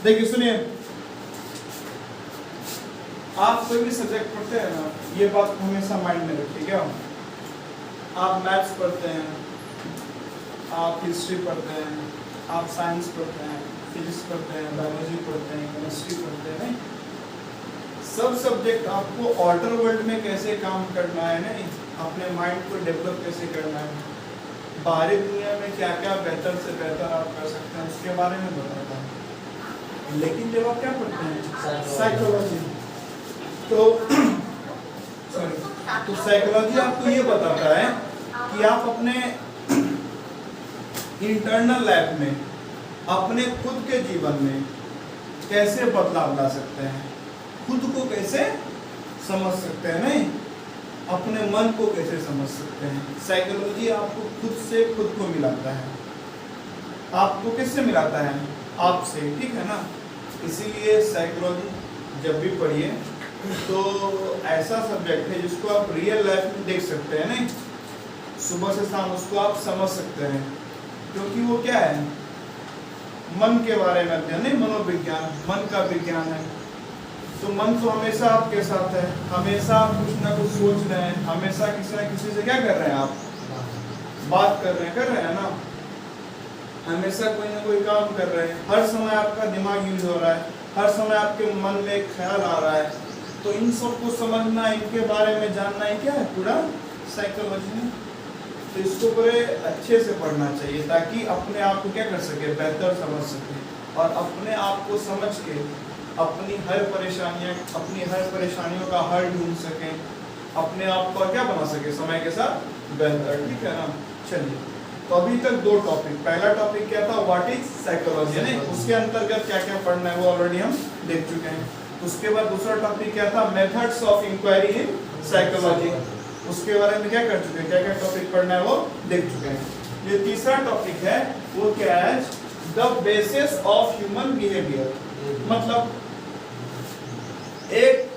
देखिए सुनिए, आप कोई भी सब्जेक्ट पढ़ते हैं ना, ये बात हमेशा माइंड में रखिए। क्या आप मैथ्स पढ़ते हैं, आप हिस्ट्री पढ़ते हैं, आप साइंस पढ़ते हैं, फिजिक्स पढ़ते हैं, बायोलॉजी पढ़ते हैं, केमिस्ट्री पढ़ते हैं, सब सब्जेक्ट आपको ऑर्डर वर्ल्ड में कैसे काम करना है, नहीं अपने माइंड को डेवलप कैसे करना है, बाहरी दुनिया में क्या क्या बेहतर से बेहतर आप कर सकते हैं उसके बारे में बताता है। लेकिन जब आप क्या पढ़ते हैं साइकोलॉजी, तो सॉरी, तो साइकोलॉजी आपको ये बताता है कि आप अपने इंटरनल लाइफ में, अपने खुद के जीवन में कैसे बदलाव ला सकते हैं, खुद को कैसे समझ सकते हैं, नहीं अपने मन को कैसे समझ सकते हैं। साइकोलॉजी आपको खुद से खुद को मिलाता है। आपको किससे मिलाता है? आपसे, ठीक है ना। इसीलिए साइकोलॉजी जब भी पढ़िए तो ऐसा सब्जेक्ट है जिसको आप रियल लाइफ में देख सकते हैं, नहीं सुबह से शाम उसको आप समझ सकते हैं, क्योंकि वो क्या है, मन के बारे में अध्ययन, नहीं मनोविज्ञान, मन का विज्ञान है। तो मन तो हमेशा आपके साथ है, हमेशा आप कुछ ना कुछ सोच रहे हैं, हमेशा किसी ना किसी से क्या कर रहे हैं, आप बात कर रहे हैं ना, हमेशा कोई ना कोई काम कर रहे हैं, हर समय आपका दिमाग यूज हो रहा है, हर समय आपके मन में एक ख्याल आ रहा है। तो इन सब को समझना, इनके बारे में जानना ही क्या है, पूरा साइकोलॉजी है। तो इसको पूरे अच्छे से पढ़ना चाहिए ताकि अपने आप को क्या कर सके, बेहतर समझ सके, और अपने आप को समझ के अपनी हर परेशानियों का हल ढूंढ सके, अपने आप को क्या बना सके समय के साथ बेहतर, ठीक है ना। चलिए, तो अभी तक दो टॉपिक, पहला टॉपिक क्या था, व्हाट इज साइकोलॉजी, नहीं उसके अंतर्गत क्या क्या पढ़ना है वो ऑलरेडी हम देख चुके हैं। उसके बाद दूसरा टॉपिक क्या था, methods of inquiry in psychology, उसके बारे में क्या कर चुके हैं, क्या क्या टॉपिक पढ़ना है वो देख चुके हैं। ये तीसरा टॉपिक है, वो क्या है, the basis of human behaviour. मतलब एक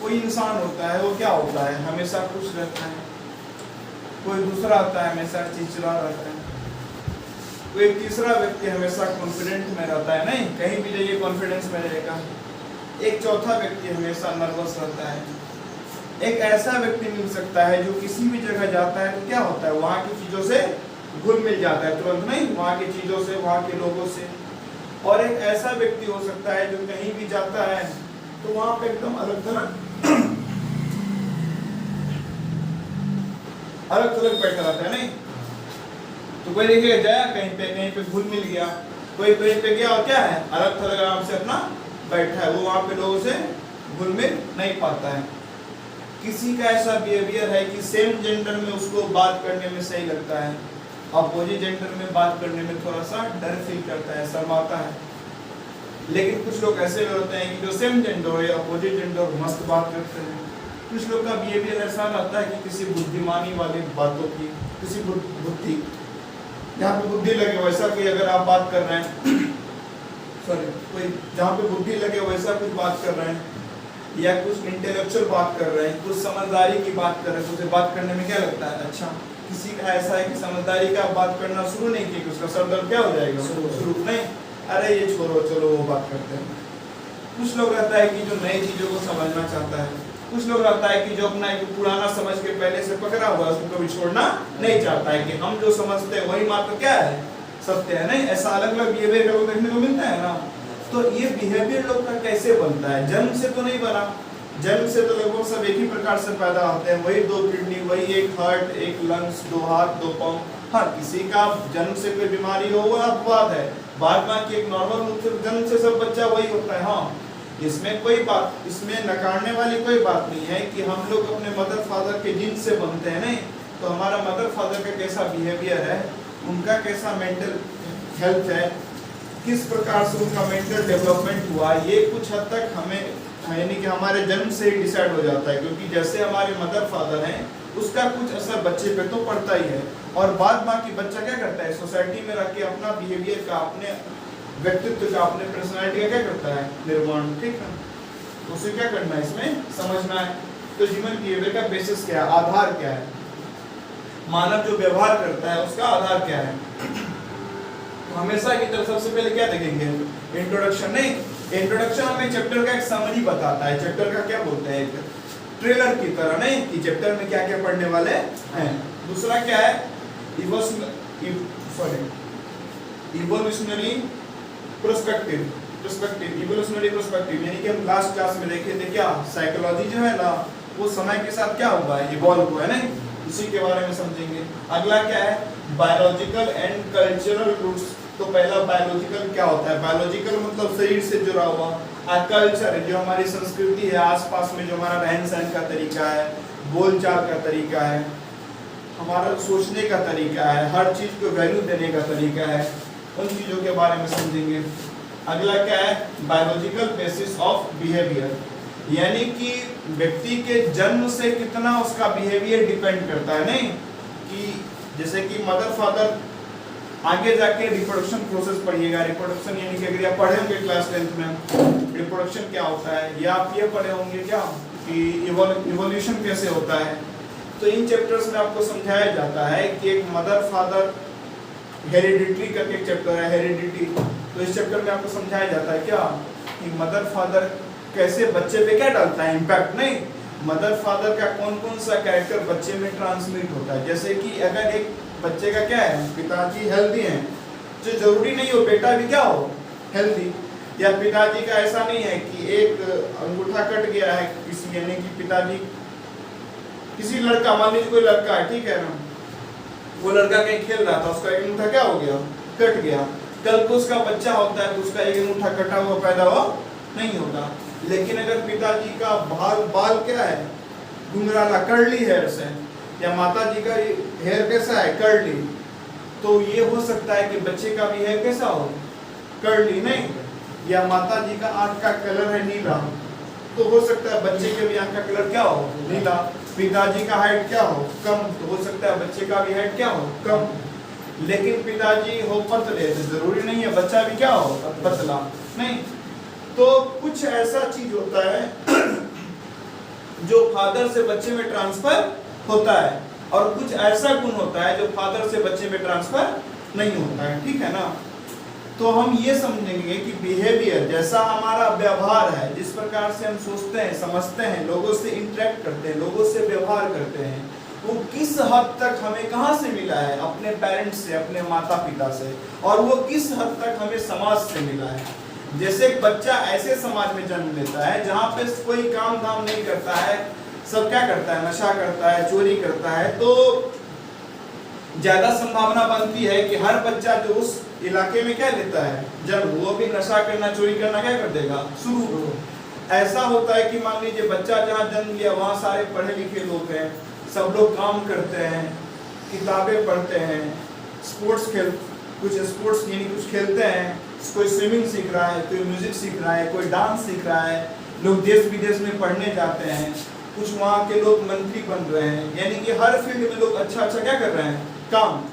कोई इंसान होता है, वो क्या होता है, हमेशा खुश रहता है, कोई दूसरा आता है हमेशा चिड़चिड़ा रहता है, कोई तीसरा व्यक्ति हमेशा कॉन्फिडेंट में रहता है, नहीं कहीं भी जाइए कॉन्फिडेंस में रहेगा, एक चौथा व्यक्ति हमेशा नर्वस रहता है। एक ऐसा व्यक्ति मिल सकता है जो किसी भी जगह जाता है तो क्या होता है, वहाँ की चीज़ों से घुल मिल जाता है तुरंत, नहीं वहाँ की चीज़ों से, वहाँ के लोगों से। और एक ऐसा व्यक्ति हो सकता है जो कहीं भी जाता है तो वहाँ पे एकदम अलग थलग बैठा रहता है, नहीं तो कोई देखिए जाया कहीं पे घुल मिल गया, कोई कहीं पे गया और क्या है, अलग थलग आराम से अपना बैठा है, वो वहाँ पे लोगों से घुल मिल नहीं पाता है। किसी का ऐसा बिहेवियर है कि सेम जेंडर में उसको बात करने में सही लगता है, अपोजिट जेंडर में बात करने में थोड़ा सा डर फील करता है, शर्माता है। लेकिन कुछ लोग ऐसे होते हैं कि जो सेम जेंडर हो या अपोजिट जेंडर मस्त बात करते हैं। कुछ लोग का बिहेवियर ऐसा रहता है कि किसी बुद्धिमानी वाली बातों की, किसी बुद्धि जहाँ पे बुद्धि लगे वैसा कोई अगर आप बात कर रहे हैं सॉरी कोई जहाँ पे बुद्धि लगे वैसा कुछ बात कर रहे हैं, या कुछ इंटेलेक्चुअल बात कर रहे हैं, कुछ समझदारी की बात कर रहे हैं, तो उसे बात करने में क्या लगता है अच्छा। किसी का ऐसा है कि समझदारी का बात करना शुरू नहीं किया कि उसका सर दर्द क्या हो जाएगा, शुरू नहीं, अरे ये छोड़ो चलो वो बात करते हैं। कुछ लोग रहता है कि जो नई चीज़ों को समझना चाहता है, कुछ लोग रहता है कि जो अपना एक पुराना समझ के पहले से पकड़ा हुआ है उसको कभी छोड़ना नहीं चाहता है कि हम जो समझते हैं वही मात्र क्या है, सत्य है, नहीं ऐसा अलग अलग बिहेवियर लोग देखने को मिलता है ना। तो ये बिहेवियर लोग का कैसे बनता है, जन्म से तो नहीं बना, जन्म से तो लगभग सब एक ही प्रकार से पैदा होते हैं, वही दो किडनी, वही एक हार्ट, एक लंग्स, दो हाथ, दो पाँव। हाँ किसी का जन्म से कोई बीमारी हो वो अपवाद है, बाद बाकी एक नॉर्मल रूप से जन्म से सब बच्चा वही होता है। हाँ इसमें कोई बात, इसमें नकारने वाली कोई बात नहीं है कि हम लोग अपने मदर फादर के जीन से बनते हैं, नहीं तो हमारा मदर फादर का कैसा बिहेवियर है, उनका कैसा मेंटल हेल्थ है, किस प्रकार से उनका मेंटल डेवलपमेंट हुआ, ये कुछ हद तक हमें यानी कि हमारे जन्म से ही डिसाइड हो जाता है, क्योंकि जैसे हमारे मदर फादर हैं उसका कुछ असर बच्चे पे तो पड़ता ही है। और बाद बाकी बच्चा क्या करता है, सोसाइटी में रह के अपना बिहेवियर का, अपने व्यक्तित्व का, अपने पर्सनालिटी का क्या करता है, निर्माण, ठीक है। तो उसे क्या करना है, इसमें समझना है। तो ह्यूमन बिहेवियर का बेसिस क्या है, आधार क्या है, मानव जो व्यवहार करता है उसका आधार क्या है। हमेशा की तरह सबसे पहले क्या देखेंगे, इंट्रोडक्शन। नहीं, इंट्रोडक्शन हमें चैप्टर का एक समरी बताता है, चैप्टर का क्या बोलते हैं, एक ट्रेलर की तरह, नहीं कि चैप्टर में क्या क्या पढ़ने वाले हैं। दूसरा क्या है, इवोल्यूशनरी पर्सपेक्टिव, इवोल्यूशनरी पर्सपेक्टिव, यानी कि हम लास्ट क्लास में देखे थे क्या, साइकोलॉजी जो है ना वो समय के साथ क्या हुआ है, इवॉल्व हुआ है, नहीं, उसी के बारे में समझेंगे। अगला क्या है, बायोलॉजिकल एंड कल्चरल रूट्स। तो पहला बायोलॉजिकल क्या होता है, बायोलॉजिकल मतलब शरीर से जुड़ा हुआ, और कल्चर जो हमारी संस्कृति है, आसपास में जो हमारा रहन सहन का तरीका है, बोलचाल का तरीका है, हमारा सोचने का तरीका है, हर चीज को वैल्यू देने का तरीका है, उन चीजों के बारे में समझेंगे। अगला क्या है, बायोलॉजिकल बेसिस ऑफ बिहेवियर, यानी कि व्यक्ति के जन्म से कितना उसका बिहेवियर डिपेंड करता है, नहीं कि जैसे कि मदर फादर, आगे जाके रिप्रोडक्शन प्रोसेस पढ़िएगा, रिप्रोडक्शन यानी कि अगर आप पढ़े होंगे क्लास 10th में रिप्रोडक्शन क्या होता है, या आप ये पढ़े होंगे क्या कि इवोल्यूशन कैसे होता है। तो इन चैप्टर्स में आपको समझाया जाता है कि एक मदर फादर हेरिडिटरी करके एक चैप्टर है, हेरिडिटी। तो इस चैप्टर में आपको समझाया जाता है क्या कि मदर फादर कैसे बच्चे पे क्या डालता है इम्पैक्ट, नहीं, मदर फादर का कौन कौन सा कैरेक्टर बच्चे में ट्रांसमिट होता है। जैसे कि अगर एक बच्चे का क्या है, पिताजी हेल्दी हैं, तो जरूरी नहीं हो बेटा भी क्या हो हेल्दी, या पिताजी का ऐसा नहीं है कि एक अंगूठा कट गया है किसी, यानी कि पिताजी किसी लड़का, मान लीजिए कोई लड़का है, ठीक है ना, वो लड़का कहीं खेल रहा था, उसका एक अंगूठा क्या हो गया, कट गया, कल को उसका बच्चा होता है तो उसका एक अंगूठा कटा हुआ पैदा हो नहीं होगा। लेकिन अगर पिताजी का बाल क्या है, घुंघराला कर्ली हेयर से, या माता जी का हेयर कैसा है, कर्ली, तो ये हो सकता है कि बच्चे का भी हेयर कैसा हो, कर्ली, नहीं, या माता जी का आंख का कलर है नीला, तो हो सकता है बच्चे के भी आंख का कलर क्या हो, नीला। पिताजी का हाइट क्या हो, कम, तो हो सकता है बच्चे का भी हाइट क्या हो, कम। लेकिन पिताजी हो पतले, तो जरूरी नहीं है बच्चा भी क्या हो, पतला, नहीं। तो कुछ ऐसा चीज होता है जो फादर से बच्चे में ट्रांसफर होता है, और कुछ ऐसा गुण होता है जो फादर से बच्चे में ट्रांसफर नहीं होता है, ठीक है ना। तो हम ये समझेंगे कि बिहेवियर, जैसा हमारा व्यवहार है, जिस प्रकार से हम सोचते हैं, समझते हैं, लोगों से इंटरेक्ट करते हैं, लोगों से व्यवहार करते हैं, वो किस हद तक हमें कहाँ से मिला है, अपने पेरेंट्स से, अपने माता पिता से, और वो किस हद तक हमें समाज से मिला है। जैसे एक बच्चा ऐसे समाज में जन्म लेता है जहाँ पे कोई काम धाम नहीं करता है, सब क्या करता है, नशा करता है, चोरी करता है, तो ज्यादा संभावना बनती है कि हर बच्चा जो उस इलाके में क्या लेता है जन्म, वो भी नशा करना, चोरी करना क्या कर देगा शुरू। ऐसा होता है कि मान लीजिए बच्चा जहाँ जन्म लिया वहाँ सारे पढ़े लिखे लोग हैं, सब लोग काम करते हैं, किताबें पढ़ते हैं, स्पोर्ट्स यानी कुछ खेलते हैं, कोई स्विमिंग सीख रहा है, कोई म्यूजिक सीख रहा है, कोई डांस सीख रहा है, लोग देश विदेश में पढ़ने जाते हैं, कुछ वहाँ के लोग मंत्री बन रहे हैं, यानी कि हर फील्ड में लोग अच्छा क्या कर रहे हैं, काम।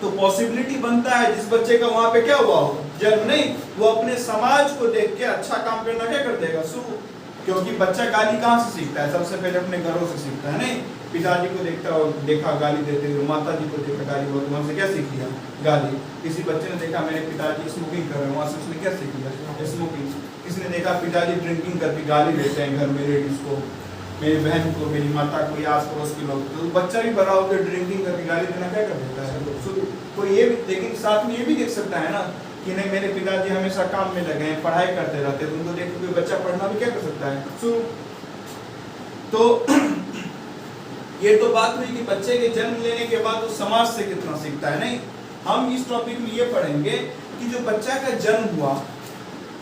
तो पॉसिबिलिटी बनता है जिस बच्चे का वहाँ पे क्या हुआ हो, जन्म, नहीं, वो अपने समाज को देख के अच्छा काम करना क्या कर देगा शुरू। क्योंकि बच्चा गाली कहाँ से सीखता है, सबसे पहले अपने घरों से सीखता है, नहीं, पिताजी को देखा गाली देते हुए, माता जी को देखा गाली, वहाँ से क्या सीख लिया, गाली। किसी बच्चे ने देखा मेरे पिताजी स्मोकिंग कर रहे हैं, वहाँ से उसने क्या सीख लिया, स्मोकिंग। किसी ने देखा पिताजी ड्रिंकिंग करके गाली देते हैं घर में लेडीज को, मेरी बहन को, मेरी माता को, या आस पड़ोस के लोग, तो बच्चा भी बड़ा होकर ड्रिंकिंग करके गाली देना क्या कर देता है कोई। ये लेकिन साथ में ये भी देख सकता है ना कि नहीं, मेरे पिताजी हमेशा काम में लगे हैं, पढ़ाई करते रहते हैं, उनको देख के बच्चा पढ़ना भी क्या कर सकता है शुरू। तो ये तो बात हुई कि बच्चे के जन्म लेने के बाद वो समाज से कितना सीखता है, नहीं। हम इस टॉपिक में ये पढ़ेंगे कि जो बच्चा का जन्म हुआ,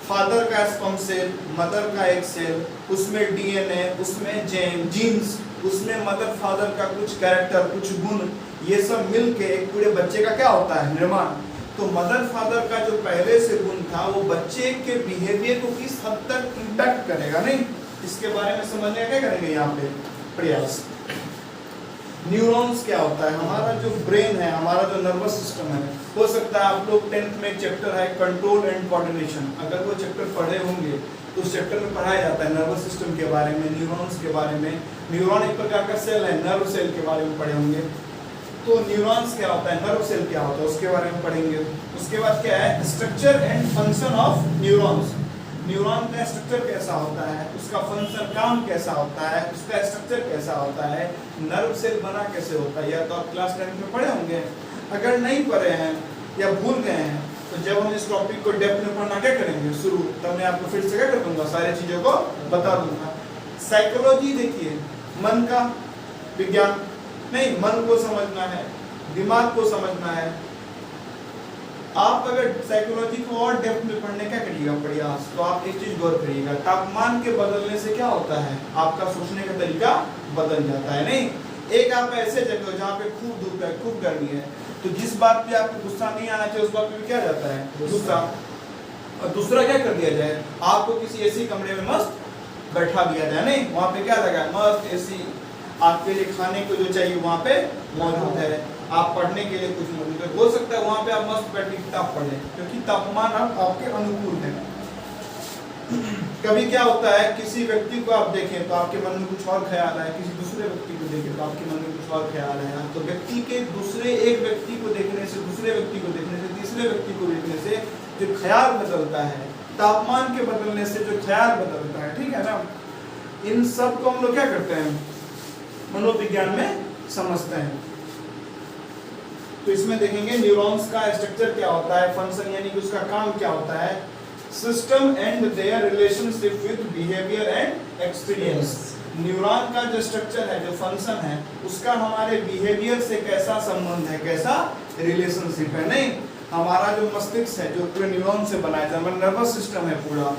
फादर का स्पर्म सेल, मदर का एक सेल, उसमें डीएनए, उसमें जीन्स, उसमें मदर फादर का कुछ कैरेक्टर, कुछ गुण, ये सब मिलके एक पूरे बच्चे का क्या होता है, निर्माण। तो मदर फादर का जो पहले से गुण था वो बच्चे के बिहेवियर को किस हद तक इम्पैक्ट करेगा, नहीं, इसके बारे में समझने का क्या करेंगे यहाँ पे प्रयास। न्यूरॉन्स क्या होता है, हमारा जो ब्रेन है, हमारा जो नर्वस सिस्टम है, हो सकता है आप लोग 10th में एक चैप्टर है कंट्रोल एंड कोऑर्डिनेशन, अगर वो चैप्टर पढ़े होंगे तो उस चैप्टर में पढ़ाया जाता है नर्वस सिस्टम के बारे में, न्यूरॉन्स के बारे में। न्यूरॉन एक प्रकार का सेल है, नर्व सेल के बारे में पढ़े होंगे। तो न्यूरॉन्स क्या होता है, नर्व सेल क्या होता है, उसके बारे में पढ़ेंगे। उसके बाद क्या है, structure and function of neurons. Neuron का स्ट्रक्चर कैसा होता है, उसका फंक्शन काम कैसा होता है, उसका स्ट्रक्चर कैसा होता है, नर्व सेल बना कैसे होता है, या तो आप क्लास 10 में पढ़े होंगे। अगर नहीं पढ़े हैं या भूल गए हैं तो जब हम इस टॉपिक को डेप्थ में पढ़ना क्या करेंगे शुरू, तब मैं आपको फिर से क्या कर दूंगा, सारी चीजों को बता दूंगा। साइकोलॉजी देखिए, मन का विज्ञान नहीं, मन को समझना है, दिमाग को समझना है। आप अगर साइकोलॉजी को और डेप्थ में पढ़ने क्या करिएगा प्रयास, तो आप एक चीज गौर करिएगा, तापमान के बदलने से क्या होता है, आपका सोचने का तरीका बदल जाता है। नहीं, एक आप ऐसे जगह हो जहाँ पे खूब धूप है, खूब गर्मी है, तो जिस बात पे आपको गुस्सा नहीं आना चाहिए उस बात पे क्या जाता है, गुस्सा। और दूसरा क्या कर दिया जाए, आपको किसी ऐसी कमरे में मस्त बैठा दिया जाए, नहीं वहाँ पे क्या लगा, मस्त एसी, आपके लिए खाने को जो चाहिए वहाँ पे मौजूद है, आप पढ़ने के लिए कुछ मौजूद है, हो सकता है वहाँ पे आप मस्त बैठ के किताब पढ़ लें, क्योंकि तापमान अब आपके अनुकूल है। कभी क्या होता है, किसी व्यक्ति को आप देखें तो आपके मन में कुछ और ख्याल है, किसी दूसरे व्यक्ति को देखें तो आपके मन में कुछ और ख्याल है। तो व्यक्ति के दूसरे एक व्यक्ति को देखने से, दूसरे व्यक्ति को देखने से, तीसरे व्यक्ति को देखने से जो ख्याल बदलता है, तापमान के बदलने से जो ख्याल बदलता है, ठीक है ना, इन सब को हम लोग क्या करते हैं, मनोविज्ञान में समझते हैं। तो इसमें देखेंगे न्यूरॉन्स का स्ट्रक्चर क्या होता है, फंक्शन यानी कि उसका काम क्या होता है, system and their relationship with behaviour and experience. Neuron का जो स्ट्रक्चर है, जो फंक्शन है, उसका हमारे बिहेवियर से कैसा संबंध है, कैसा रिलेशनशिप है। नहीं, हमारा जो मस्तिष्क है जो पूरे न्यूरॉन से बना है, हमारा नर्वस सिस्टम है पूरा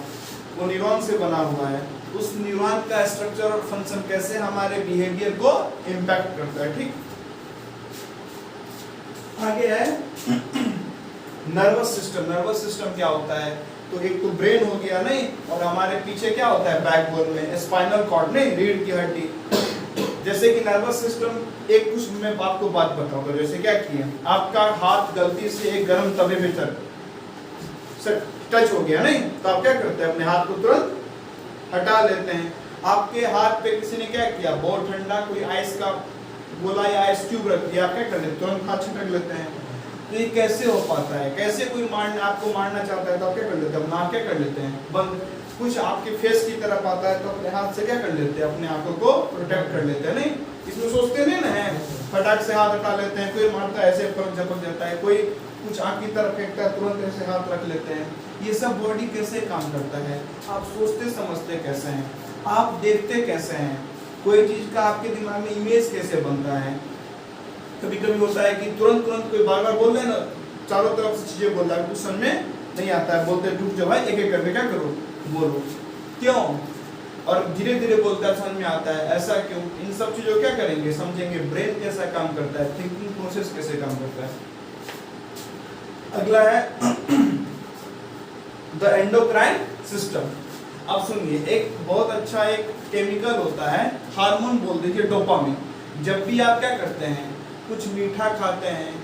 वो न्यूरॉन से बना हुआ है, उस न्यूरॉन का स्ट्रक्चर और फंक्शन कैसे हमारे बिहेवियर को इम्पैक्ट करता है। ठीक, आगे है नर्वस सिस्टम। नर्वस सिस्टम क्या होता है, तो एक तो ब्रेन हो गया, नहीं, और हमारे पीछे क्या होता है, बैकबोन में स्पाइनल कॉर्ड, नहीं, रीढ़ की हड्डी। जैसे कि नर्वस सिस्टम, एक कुछ मैं आपको बात बताऊंगा, जैसे क्या किया, आपका हाथ गलती से एक गर्म तवे पे टच हो गया, नहीं, तो आप क्या करते हैं, अपने हाथ को तुरंत हटा लेते हैं। आपके हाथ पे किसी ने क्या किया, बहुत ठंडा कोई आइस का गोला या आइस क्यूब रख दिया, आप क्या कर लेते हैं, तुरंत हाथ छिटक लेते हैं। तो ये कैसे हो पाता है, कैसे कोई आपको मारना चाहता है तो आप क्या कर लेते हैं, अपना क्या कर लेते हैं बंद, कुछ आपके फेस की तरफ आता है तो अपने हाथ से क्या कर लेते हैं, अपने आंखों को प्रोटेक्ट कर लेते हैं। नहीं, इसमें सोचते नहीं ना है, फटाक से हाथ हटा लेते हैं, कोई मारता है ऐसे पलक झपक जाता है, कोई कुछ आंख की तरफ फेंकता है तुरंत ऐसे हाथ रख लेते हैं। ये सब बॉडी कैसे काम करता है, आप सोचते समझते कैसे हैं, आप देखते कैसे हैं, कोई चीज का आपके दिमाग में इमेज कैसे बनता है। कभी कभी होता है कि तुरंत कोई बार बार बोल रहे ना, चारों तरफ से चीजें बोल रहा है, कुछ समझ में नहीं आता है, बोलते रुक जाओ भाई, एक एक करके क्या करो, बोलो, क्यों, और धीरे धीरे बोलता है, समझ में आता है, ऐसा क्यों। इन सब चीजों क्या करेंगे, समझेंगे, ब्रेन कैसा काम करता है, थिंकिंग प्रोसेस कैसे काम करता है। अगला है द एंडोक्राइन सिस्टम। अब सुनिए, एक बहुत अच्छा एक केमिकल होता है, हार्मोन बोल दीजिए, डोपामिन। जब भी आप क्या करते हैं, कुछ मीठा खाते हैं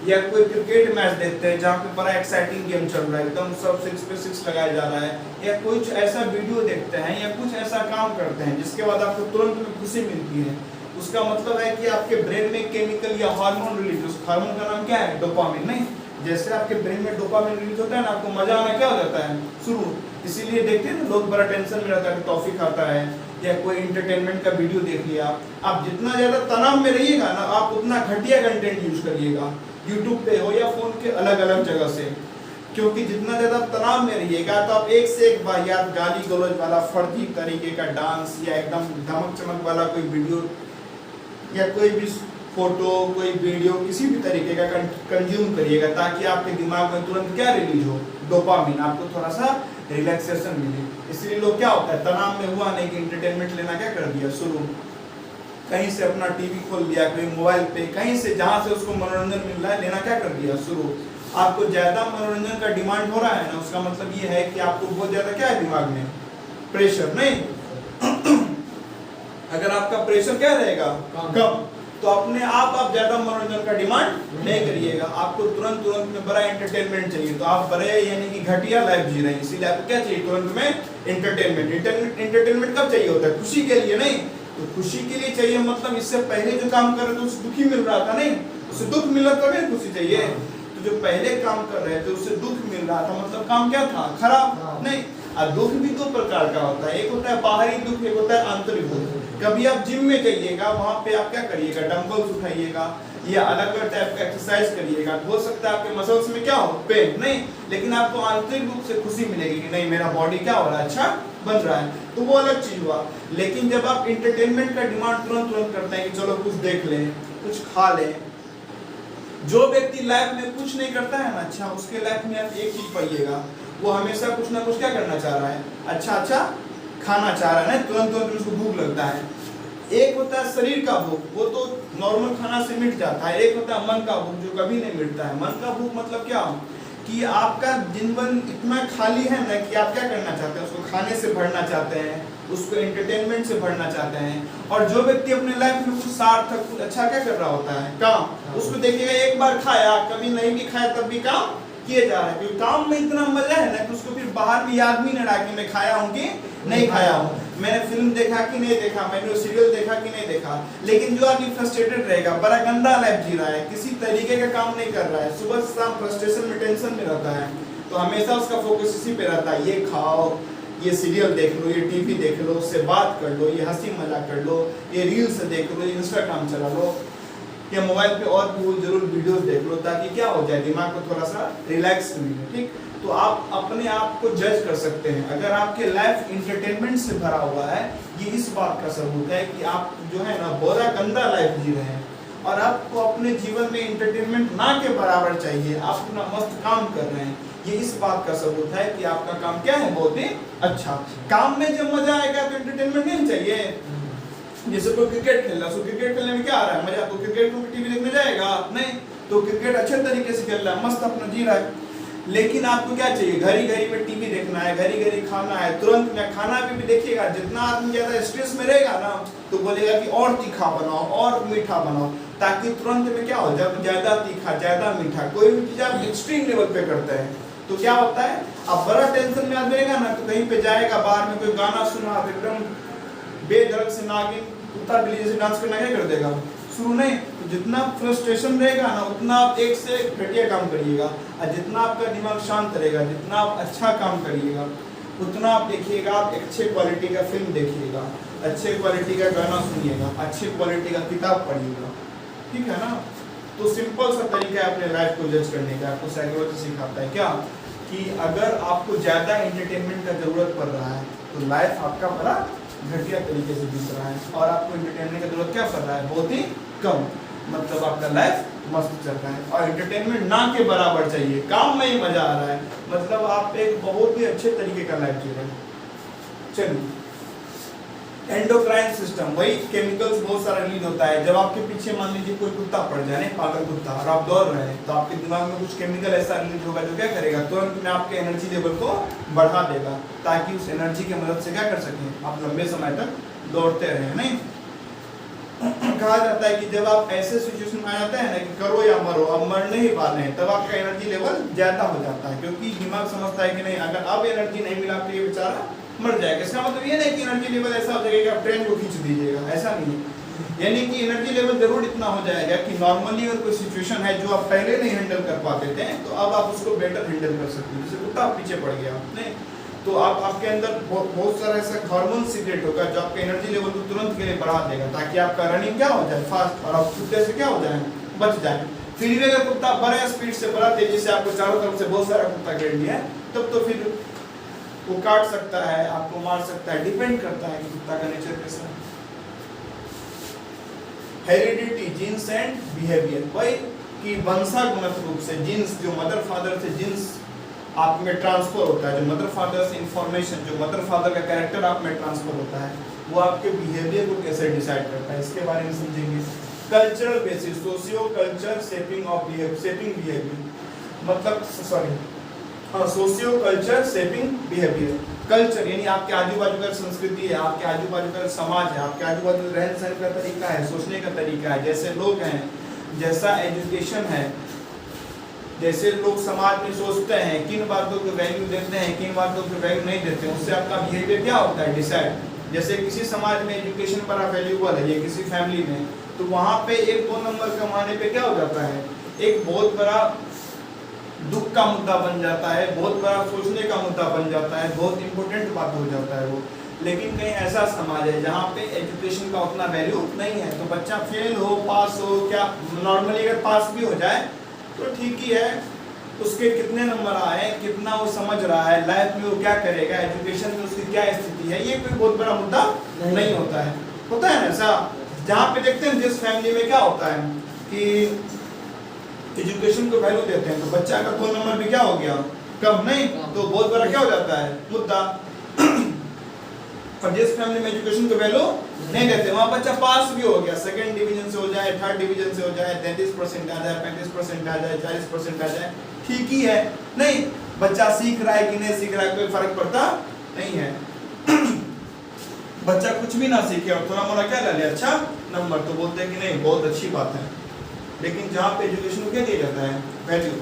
या कोई क्रिकेट मैच देखते हैं जहाँ पे बड़ा एक्साइटिंग गेम चल रहा है, एकदम सब 6 पे 6 लगाया जा रहा है, या कुछ ऐसा वीडियो देखते हैं या कुछ ऐसा काम करते हैं जिसके बाद आपको तुरंत में खुशी मिलती है, उसका मतलब है कि आपके ब्रेन में केमिकल या हार्मोन रिलीज, उस हार्मोन का नाम क्या है, डोपामिन। नहीं, जैसे आपके ब्रेन में डोपामिन रिलीज होता है ना, आपको मजा आना क्या हो जाता है शुरू। इसीलिए देखते हैं ना, लोग बड़ा टेंशन में रहता है, टॉफी खाता है या कोई एंटरटेनमेंट का वीडियो देख लिया। आप जितना ज्यादा तनाव में रहिएगा ना, आप उतना घटिया कंटेंट यूज करिएगा, यूट्यूब पे हो या फोन के अलग अलग जगह से, क्योंकि जितना ज्यादा तनाव में रहिएगा तो आप एक से एक बार गाली गलौज वाला फर्जी तरीके का डांस या एकदम धमक चमक वाला कोई वीडियो या कोई भी फोटो, कोई वीडियो, किसी भी तरीके का कंज्यूम करिएगा, ताकि आपके दिमाग में तुरंत क्या रिलीज हो, डोपामिन, आपको थोड़ा सा रिलैक्सेशन मिले। इसलिए लोग क्या होता है, तनाव में हुआ नहीं कि एंटरटेनमेंट लेना क्या कर दिया शुरू, कहीं से अपना टीवी खोल लिया, कोई मोबाइल पे, कहीं से जहां से उसको मनोरंजन मिल रहा है लेना क्या कर दिया शुरू। आपको ज्यादा मनोरंजन का डिमांड हो रहा है ना, उसका मतलब ये है कि आपको बहुत ज्यादा क्या है दिमाग में, प्रेशर। नहीं अगर आपका प्रेशर क्या रहेगा, कम, तो अपने आप ज्यादा मनोरंजन का डिमांड नहीं करिएगा। आपको तुरंत में बड़ा एंटरटेनमेंट चाहिए, तो आप बड़े यानी कि घटिया लाइफ जी रहे हैं, इसीलिए आपको क्या चाहिए, तुरंत में एंटरटेनमेंट। एंटरटेनमेंट कब चाहिए होता है, खुशी के लिए नहीं, तो खुशी के लिए चाहिए, मतलब इससे पहले जो काम कर रहे थे उससे दुखी मिल रहा था, नहीं उससे दुख मिला तभी खुशी चाहिए। तो जो पहले काम कर रहे थे उससे दुख मिल रहा था, मतलब काम क्या था, खराब। नहीं, और दुख भी दो प्रकार का होता है, एक होता है बाहरी दुख, एक होता है आंतरिक दुख। कभी आप जिम में जाइएगा, वहां पे आप क्या करिएगा, डंबल्स उठाइएगा या अलग अलग टाइप का एक्सरसाइज करिएगा, हो सकता है आपके मसल्स में क्या हो, पेन, नहीं, लेकिन आपको आंतरिक रूप से खुशी मिलेगी कि नहीं मेरा बॉडी क्या हो रहा है, अच्छा बन रहा है, तो वो अलग चीज हुआ। लेकिन जब आप इंटरटेनमेंट का डिमांड तुरंत तुरंत करते हैं कि चलो कुछ देख लें, कुछ खा लें, जो व्यक्ति लाइफ में कुछ नहीं करता है ना, अच्छा उसके लाइफ में आप एक चीज पाइएगा, वो हमेशा कुछ ना कुछ क्या करना चाह रहा है, अच्छा अच्छा खाना चाह रहा है, तुरंत तुरंत उसको भूख लगता है। एक होता है शरीर का भूख, वो तो नॉर्मल खाना से मिट जाता है। एक होता है मन का भूख, जो कभी नहीं मिटता है। मन का भूख मतलब क्या, कि आपका जीवन इतना खाली है ना कि आप क्या करना चाहते हैं, उसको खाने से भरना चाहते हैं, उसको एंटरटेनमेंट से भरना चाहते हैं। और जो व्यक्ति अपने लाइफ में कुछ सार्थक कुछ अच्छा क्या कर रहा होता है, काम, उसको देखिएगा एक बार खाया, कभी नहीं भी खाया तब भी काम किए जा रहा है, क्योंकि काम में इतना मजा है ना कि उसको फिर बाहर भी याद भी नहीं रहा कि मैं खाया हूँ कि नहीं खाया हूँ, मैंने फिल्म देखा कि नहीं देखा, मैंने सीरियल देखा कि नहीं देखा। लेकिन जो आदमी फ्रस्ट्रेटेड रहेगा, बड़ा गंदा लाइफ जी रहा है, किसी तरीके का काम नहीं कर रहा है, सुबह से शाम फ्रस्ट्रेशन में, टेंशन में रहता है, तो हमेशा उसका फोकस इसी पे रहता है, ये खाओ, ये सीरियल देख लो, ये टीवी देख लो, उससे बात कर लो, ये हंसी मजाक कर लो, ये रील्स देख लो, इंस्टाग्राम चला लो, या मोबाइल पे और भी जरूर वीडियोस देख लो, ताकि क्या हो जाए, दिमाग को थोड़ा सा रिलैक्स मिले। ठीक, तो आप अपने आप को जज कर सकते हैं। अगर आपके लाइफ इंटरटेनमेंट से भरा हुआ है, ये इस बात का सबूत है कि आप जो है ना बहुत गंदा लाइफ जी रहे हैं, और आपको अपने जीवन में इंटरटेनमेंट ना के बराबर चाहिए, आप अपना मस्त काम कर रहे हैं, ये इस बात का सबूत है कि आपका काम क्या है, बहुत ही अच्छा। काम में जब मजा आएगा तो इंटरटेनमेंट नहीं चाहिए। जैसे कोई क्रिकेट खेल रहा है, क्रिकेट खेलने में क्या आ रहा है मजा, तो क्रिकेट को टीवी देखने जाएगा नहीं, तो क्रिकेट अच्छे तरीके से खेल रहा है, मस्त अपना जी रहा है। लेकिन आपको क्या चाहिए, घड़ी घड़ी में टीवी देखना है, घड़ी घड़ी खाना है, तुरंत में खाना भी देखिएगा, जितना आदमी ज्यादा स्ट्रेस में रहेगा ना, तो बोलेगा कि और तीखा बनाओ और मीठा बनाओ, ताकि तुरंत में क्या हो, जब ज्यादा तीखा ज्यादा मीठा कोई भी चीज आप एक्सट्रीम लेवल पे करते हैं तो क्या होता है, आप बड़ा टेंशन में आदमी रहेगा ना, तो कहीं पे जाएगा, बाहर में कोई गाना सुना, एकदम बेधड़क से नागिन कुत्ता बिल्ली जैसे डांस करना क्या कर देगा, शुरू नहीं। तो जितना फ्रस्ट्रेशन रहेगा ना, उतना आप एक से घटिया काम करिएगा, और जितना आपका दिमाग शांत रहेगा, जितना आप अच्छा काम करिएगा, उतना आप देखिएगा, आप अच्छे क्वालिटी का फिल्म देखिएगा, अच्छे क्वालिटी का गाना सुनिएगा, अच्छे क्वालिटी का किताब पढ़िएगा, ठीक है ना। तो सिंपल सा तरीका है अपने लाइफ को जज करने का, आपको साइकोलॉजी सिखाता है क्या, कि अगर आपको ज़्यादा एंटरटेनमेंट का जरूरत पड़ रहा है तो लाइफ आपका बड़ा घटिया तरीके से बीत रहा है, और आपको एंटरटेनमेंट का जरूरत क्या पड़ रहा है, बहुत ही कम, मतलब आपका लाइफ मस्त चल रहा है। और एंटरटेनमेंट ना के बराबर चाहिए, काम में ही मजा आ रहा है, मतलब आप एक बहुत ही अच्छे तरीके का लाइफ जी रहे हैं। चलिए, एंडोक्राइन सिस्टम, वही केमिकल्स बहुत सारा रिलीज होता है जब आपके पीछे मान लीजिए कोई कुत्ता पड़ जाए, पागल कुत्ता, और आप दौड़ रहे हैं, तो आपके दिमाग में कुछ केमिकल ऐसा रिलीज होगा जो क्या करेगा, तुरंत में आपके एनर्जी लेवल को बढ़ा देगा, ताकि उस एनर्जी की मदद से क्या कर सकें, आप लंबे समय तक दौड़ते रहें। नहीं, कहा जाता है कि जब आप ऐसे सिचुएशन में आ जाते हैं ना कि करो या मरो, अब मरने ही वाले हैं, तब आपका एनर्जी लेवल ज्यादा हो जाता है, क्योंकि दिमाग समझता है कि नहीं, अगर अब एनर्जी नहीं मिला तो ये बेचारा मर जाएगा। इसका मतलब ये नहीं कि एनर्जी लेवल ऐसा हो जाएगा कि आप ट्रेन को खींच दीजिएगा, ऐसा नहीं है, यानी कि एनर्जी लेवल जरूर इतना हो जाएगा कि नॉर्मली अगर कोई सिचुएशन है जो आप पहले नहीं हैंडल कर पाते थे, तो अब आप उसको बेटर हैंडल कर सकते हैं। जैसे कुत्ता पीछे पड़ गया नहीं, तो आप आपके अंदर बहुत सारा ऐसा हार्मोन सीक्रेट होगा जो आपके एनर्जी लेवल को तुरंत के लिए बढ़ा देगा, ताकि आपका रनिंग क्या हो जाए, फास्ट, और आप कुत्ते से क्या हो जाए, बच जाए। फिर भी अगर कुत्ता बड़े स्पीड से, बड़ा तेजी से आपको चारों तरफ से बहुत सारा कुत्ता घेर लिया है, तब तो फिर वो काट सकता है, आपको मार सकता है, डिपेंड करता है कि कुत्ता का नेचर कैसा है। हेरिडिटी, जीन्स एंड बिहेवियर, वही कि वंशागत रूप से जीन्स, जो मदर फादर से जीन्स आप में ट्रांसफर होता है, जो मदर फादर से इंफॉर्मेशन, जो मदर फादर का कैरेक्टर आप में ट्रांसफर होता है, वो आपके बिहेवियर को कैसे डिसाइड करता है, इसके बारे में समझेंगे। Cultural basis, socio culture shaping of behaviour, मतलब socio culture shaping behaviour. Culture यानी आपके आजू बाजू का संस्कृति है, आपके आजू बाजू का समाज है, आपके आजू बाजू रहन सहन का तरीका है, सोचने का तरीका है, जैसे लोग हैं, जैसा एजुकेशन है, जैसे लोग समाज में सोचते हैं, किन बातों को वैल्यू देते हैं, किन बातों को वैल्यू नहीं देते हैं, उससे आपका बिहेवियर क्या होता है, डिसाइड जैसे किसी समाज में एजुकेशन बड़ा वैल्यूबल है, या किसी फैमिली में, तो वहाँ पे 1-2 नंबर कमाने पे क्या हो जाता है, एक बहुत बड़ा दुख का मुद्दा बन जाता है, बहुत बड़ा सोचने का मुद्दा बन जाता है, बहुत इंपॉर्टेंट बात हो जाता है वो। लेकिन कहीं ऐसा समाज है जहाँ पे एजुकेशन का उतना वैल्यू नहीं है, तो बच्चा फेल हो पास हो, क्या नॉर्मली अगर पास भी हो जाए तो ठीक ही है, उसके कितने नंबर आए, कितना वो समझ रहा है, लाइफ में वो क्या करेगा, एजुकेशन में उसकी क्या स्थिति है, ये कोई बहुत बड़ा मुद्दा नहीं होता है। होता है ना ऐसा, जहाँ पे देखते हैं जिस फैमिली में क्या होता है कि एजुकेशन को वैल्यू देते हैं, तो बच्चा का 2 नंबर भी क्या हो गया, कम नहीं, तो बहुत बड़ा क्या हो जाता है मुद्दा। और जिस फैमिली में एजुकेशन को वैल्यू नहीं देते, वहाँ बच्चा पास भी हो गया, 2nd डिवीजन से हो जाए, 3rd डिवीजन से हो जाए, 33% आ जाए, 35% आ जाए, 40% आ जाए, ठीक ही है। नहीं, बच्चा सीख रहा है कि नहीं सीख रहा है, कोई फर्क पड़ता नहीं है। बच्चा कुछ भी ना सीखे और थोड़ा मोड़ा क्या ले ले अच्छा नंबर, तो बोलते हैं कि नहीं बहुत अच्छी बात है। लेकिन जहाँ पे एजुकेशन को क्या दिया जाता है, वैल्यू,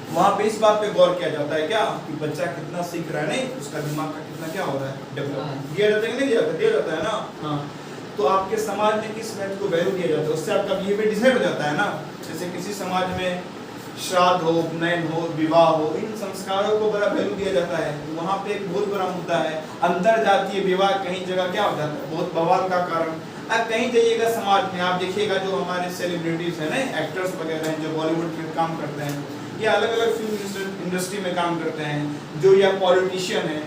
वहाँ पे इस बात पे गौर किया जाता है क्या कि बच्चा कितना सीख रहा है, नहीं उसका दिमाग का कितना क्या हो रहा है, डेवलप दिया जाता है कि नहीं दिया जाता है ना। हाँ, तो आपके समाज में किस वैल्यू को वैल्यू दिया जाता है, उससे आपका बिहेवियर डिसाइड हो जाता है ना। जैसे किसी समाज में श्राद्ध हो, उपनयन हो, विवाह हो, इन संस्कारों को बड़ा वैल्यू दिया जाता है, वहाँ पे एक बहुत बड़ा मुद्दा है। अंतर जातीय विवाह कहीं जगह क्या हो जाता है, बहुत बवाल का कारण। अब कहीं जाइएगा समाज में, आप देखिएगा जो हमारे सेलिब्रिटीज हैं ना, एक्टर्स वगैरह हैं जो बॉलीवुड में काम करते हैं, या अलग अलग फिल्म इंडस्ट्री में काम करते हैं, जो या पॉलिटिशियन है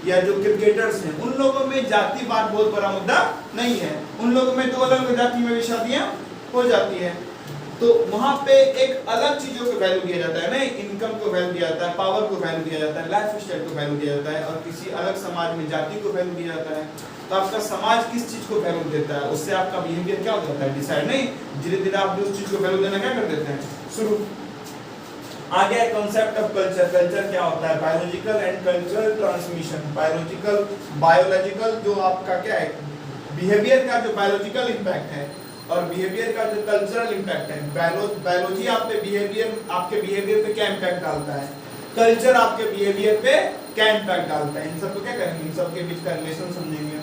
या जो क्रिकेटर्स हैं, उन लोगों में जातिवाद बहुत बड़ा मुद्दा नहीं है। उन लोगों में 2 अलग जाति में भी शादियां हो जाती है, तो वहाँ पे एक अलग चीजों को वैल्यू दिया जाता है, नहीं इनकम को वैल्यू दिया जाता है, पावर को वैल्यू दिया जाता है, लाइफ स्टाइल को वैल्यू दिया जाता है, और किसी अलग समाज में जाति को वैल्यू दिया जाता है। तो आपका समाज किस चीज को वैल्यू देता है, उससे आपका बिहेवियर क्या हो जाता है डिसाइड। नहीं, धीरे धीरे आप उस चीज को वैल्यू देना क्या कर देते हैं शुरू। आ गया कॉन्सेप्ट ऑफ कल्चर। कल्चर क्या होता है, biological and cultural transmission. Biological, biological जो आपका क्या है, बिहेवियर का जो बायोलॉजिकल इंपैक्ट है, और बिहेवियर का जो कल्चरल इंपैक्ट है। बायोलॉजी आपके बिहेवियर पे क्या इंपैक्ट डालता है, कल्चर आपके बिहेवियर पे क्या इंपैक्ट डालता है, इन सब को क्या करेंगे, इन सब के बीच का रिलेशन समझेंगे।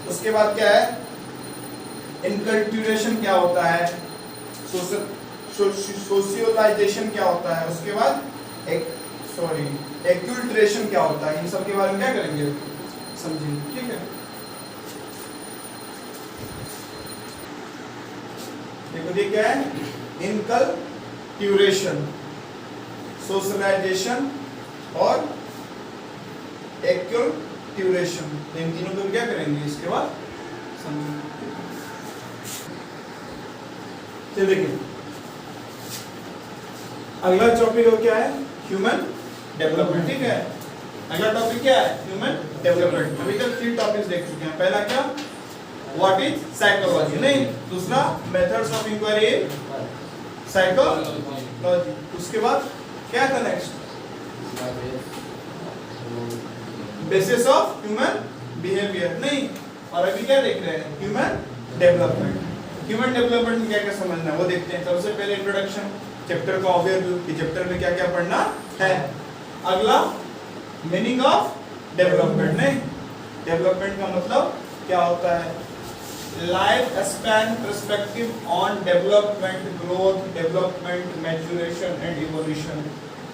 उसके बाद क्या है, इनकल्ट्यूरेशन क्या होता है, सोशियलाइजेशन क्या होता है, उसके बाद एक्यूल्ट्रेशन क्या होता है, इन सब के बारे में क्या करेंगे समझेंगे, ठीक है। देखो क्या है, इनकल्ट्यूरेशन, सोशलाइजेशन और एक्यूल्ट्यूरेशन, इन तीनों को क्या करेंगे इसके बाद समझेंगे। चलिए देखिए अगला टॉपिक क्या है, ह्यूमन डेवलपमेंट, ठीक है। अगला टॉपिक क्या है, ह्यूमन डेवलपमेंट। अभी तक 3 टॉपिक्स देख चुके हैं। पहला क्या, व्हाट इज साइकोलॉजी, नहीं, दूसरा मेथड्स ऑफ इंक्वायरी साइकोलॉजी, उसके बाद क्या था next, basis of human behaviour, नहीं, और अभी क्या देख रहे हैं, ह्यूमन डेवलपमेंट। ह्यूमन डेवलपमेंट में क्या क्या समझना है वो देखते हैं। सबसे पहले इंट्रोडक्शन, चैप्टर का ओवरव्यू कि चैप्टर में क्या क्या पढ़ना है। अगला मीनिंग ऑफ डेवलपमेंट, नहीं, डेवलपमेंट का मतलब क्या होता है, life span perspective on development, growth, development, maturation and evolution.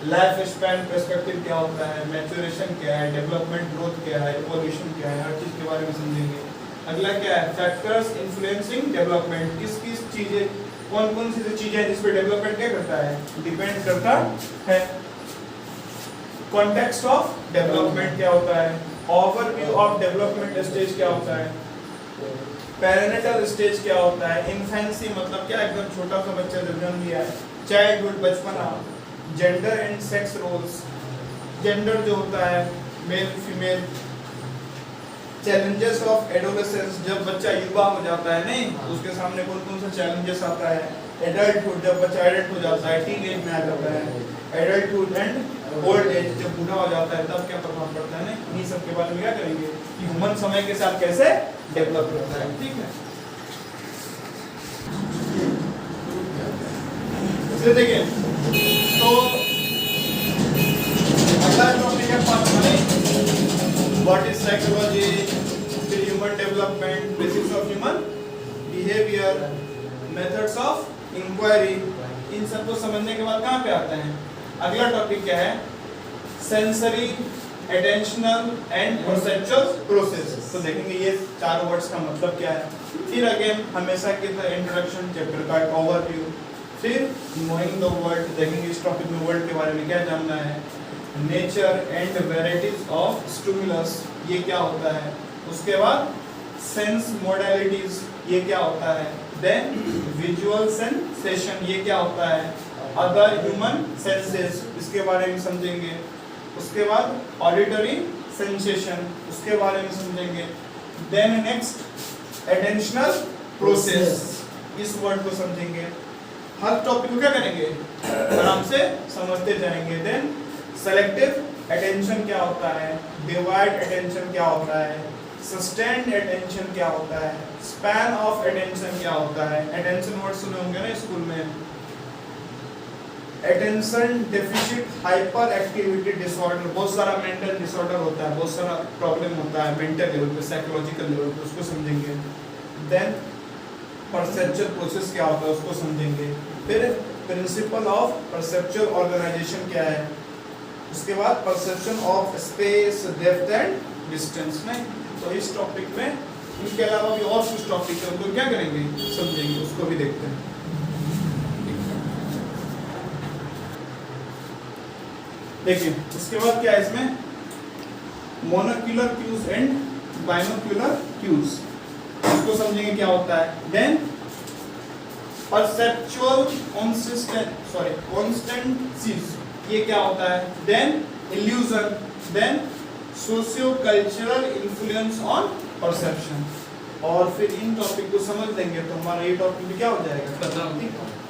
Life span perspective क्या होता है, मैच्योरेशन क्या है, डेवलपमेंट ग्रोथ क्या है, इवोल्यूशन क्या है, हर चीज के बारे में समझेंगे। अगला क्या है, फैक्टर्स इन्फ्लुएंसिंग डेवलपमेंट, किस किस चीजें, कौन कौन सी चीजें हैं जिस पे डेवलपमेंट क्या करता है, डिपेंड करता है। कॉन्टेक्स्ट ऑफ डेवलपमेंट क्या होता है, ओवरव्यू ऑफ डेवलपमेंट स्टेज क्या होता है, पेरेनेटल स्टेज क्या होता है, इन्फेंसी मतलब क्या एकदम छोटा सा बच्चा जब जन्म लिया है, चाइल्डहुड बचपना, gender and sex roles, gender जो होता है male female, challenges of adolescence जब बच्चा युवा हो जाता है, नहीं उसके सामने कौन कौन सा चैलेंजेस आता है, एडल्टहुड जब बच्चा एडल्ट हो जाता है, टीन एज में आ जाता है, एडल्टहुड एंड ओल्ड एज जब बूढ़ा हो जाता है तब क्या प्रभाव पड़ता है, नहीं इन्हीं सब के बारे में क्या करेंगे कि ह्यूमन समय के साथ कैसे डेवलप करता है, ठीक है। इसलिए देखिए तो अगला टॉपिक है पार्ट 1, व्हाट इज साइकोलॉजी, फिर human development, basics of human behaviour, methods of inquiry. इन सबको समझने के बाद कहाँ पे आते हैं? अगला टॉपिक क्या है? Sensory, attentional and perceptual process. तो देखेंगे ये चार वर्ड्स का मतलब क्या है। फिर अगेन हमेशा की तरह इंट्रोडक्शन, चैप्टर का एक ओवरव्यू, फिर नोइंग द वर्ल्ड, देखेंगे इस टॉपिक में वर्ल्ड के बारे में क्या जानना है, nature and varieties of stimulus, ये क्या होता है, उसके बाद सेंस मोडालिटीज, ये क्या होता है, देन विजुअल सेंसेशन, ये क्या होता है, अदर ह्यूमन सेंसेस, इसके बारे में समझेंगे, उसके बाद ऑडिटरी सेंसेशन, उसके बारे में समझेंगे, देन नेक्स्ट एटेंशनल प्रोसेस, इस वर्ड को समझेंगे। हर टॉपिक को क्या करेंगे? आराम से समझते जाएंगे। देन सेलेक्टिव अटेंशन क्या होता है, डिवाइड अटेंशन क्या होता है, सस्टेन्ड अटेंशन क्या होता है, स्पैन ऑफ अटेंशन क्या होता है। अटेंशन वर्ड सुने होंगे ना स्कूल में। Attention deficit hyper activity disorder, बहुत सारा मेंटल डिसऑर्डर होता है, बहुत सारा प्रॉब्लम होता है मेंटल लेवल पे, साइकोलॉजिकल लेवल पे, उसको समझेंगे। देन परसेप्चुअल प्रोसेस क्या होता है, उसको समझेंगे। फिर प्रिंसिपल ऑफ परसेप्चुअल ऑर्गेनाइजेशन क्या है, उसके बाद perception of space, depth and distance. नहीं तो इस टॉपिक में इनके अलावा भी और कुछ टॉपिक है, उनको क्या करेंगे, समझेंगे, उसको भी देखते हैं। देखिए उसके बाद क्या है इसमें, monocular cues and binocular cues, इसको समझेंगे क्या होता है। देन परसेप्चुअल कॉन्स्टेंसीज, ये क्या होता है। Then illusion, then socio cultural influence on perception. और फिर इन टॉपिक को समझ लेंगे तो हमारा ये टॉपिक भी क्या हो जाएगा, खत्म। ठीक है।